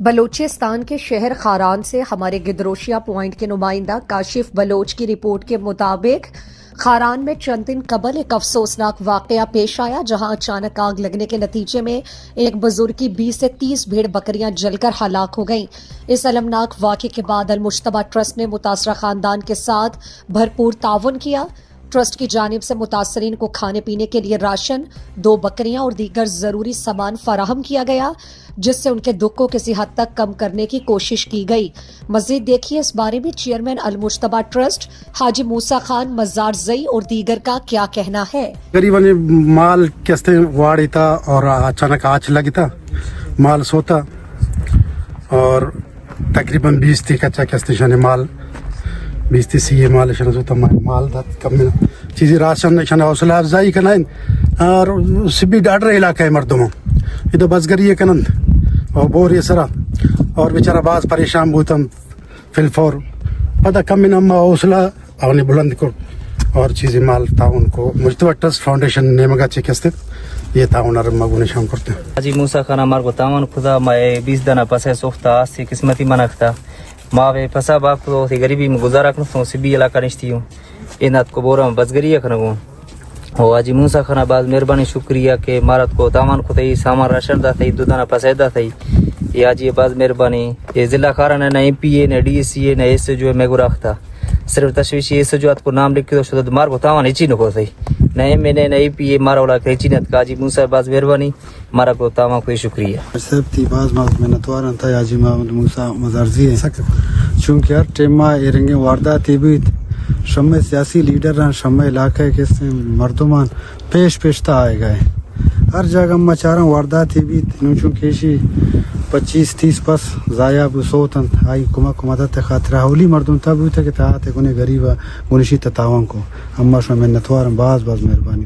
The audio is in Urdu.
بلوچستان کے شہر خاران سے ہمارے گدروشیا پوائنٹ کے نمائندہ کاشف بلوچ کی رپورٹ کے مطابق خاران میں چند دن قبل ایک افسوسناک واقعہ پیش آیا، جہاں اچانک آگ لگنے کے نتیجے میں ایک بزرگ کی 20 سے 30 بھیڑ بکریاں جل کر ہلاک ہو گئیں۔ اس المناک واقعے کے بعد المجتبہ ٹرسٹ نے متاثرہ خاندان کے ساتھ بھرپور تعاون کیا۔ ٹرسٹ کی جانب سے متاثرین کو کھانے پینے کے لیے راشن، 2 بکریاں اور دیگر ضروری سامان فراہم کیا گیا، جس سے ان کے دکھ کو کسی حد تک کم کرنے کی کوشش کی گئی۔ مزید دیکھیے اس بارے میں چیئرمین المجتبہ ٹرسٹ حاجی موسیٰ خان مزار زئی اور دیگر کا کیا کہنا ہے۔ قریباً مال کیستے واڑی تھا اور اچانک آنچ لگی تھا، مال سوتا اور تقریباً 20 تھی کچا کیستے شانے مال 20 تھی سی مال شانے سوتا مال تھا کم چیزی راشن شانے حوصلہ افزائی کنائن اور اس بھی ڈاٹ رہے علاقہ ہے مردموں یہ تو بزگری ہے کنند اور بور یہ سرا اور بیچارہ باز پریشان بوتم فلفور پتہ کم من اما حوصلہ اونی بلند کو اور چیزیں مال تعاون کو مجتبہ ٹرسٹ فاؤنڈیشن نیمگا چکستے یہ تعاون اور مگو نشان کرتے ہیں۔ حاجی موسیٰ خان ہمار کو تعاون خدا میں 20 دنہ پسے سوختا آس سے قسمتی منکتا ماوے پسا باپ کو تھی غریبی میں گزارا کرتا ہوں سبی علاقہ نشتی ہوں اینات کو بورا میں بزگری ہے کنگوں اور حاجی موسیٰ خان باز مہربانی شکریہ کہ مارت کو تعاون کو تھی سامان راشن دا تھی 2 دنہ پسیدہ تھی یہ حاجی باز مہربانی یہ ضلع خارن ہے نہ ایم پی اے نہ ڈی سی اے نہ ایس جو ہے میں گراختا صرف تشویشی ایس جو آپ کو نام لکھ کے تو شدہ مار کو تعاون اچھی نکو تھی نہ ایم اے نہ ایم پی اے مارا اولا کہ اچھی نت کا حاجی موسیٰ باز مہربانی مارا کو تعاون کو شکریہ سب تھی باز محنتوارن تھا حاجی محمد موسیٰ مزارزی ہے چونکہ ہر ٹیمہ ایرنگیں وارداتی بھی شمع سیاسی لیڈر شمع علاقہ کے مردمان پیش پیشتا آئے گئے ہر جگہ مچاروں وارداتی بھی چونکہ 25-30 پس ضائع سوتن آئی کمک مدد خاطر ہولی مردم تب ہوتا کہ تاہت گنے غریبہ گنشی تتاون کو اما شو میں نتوارن باز مہربانی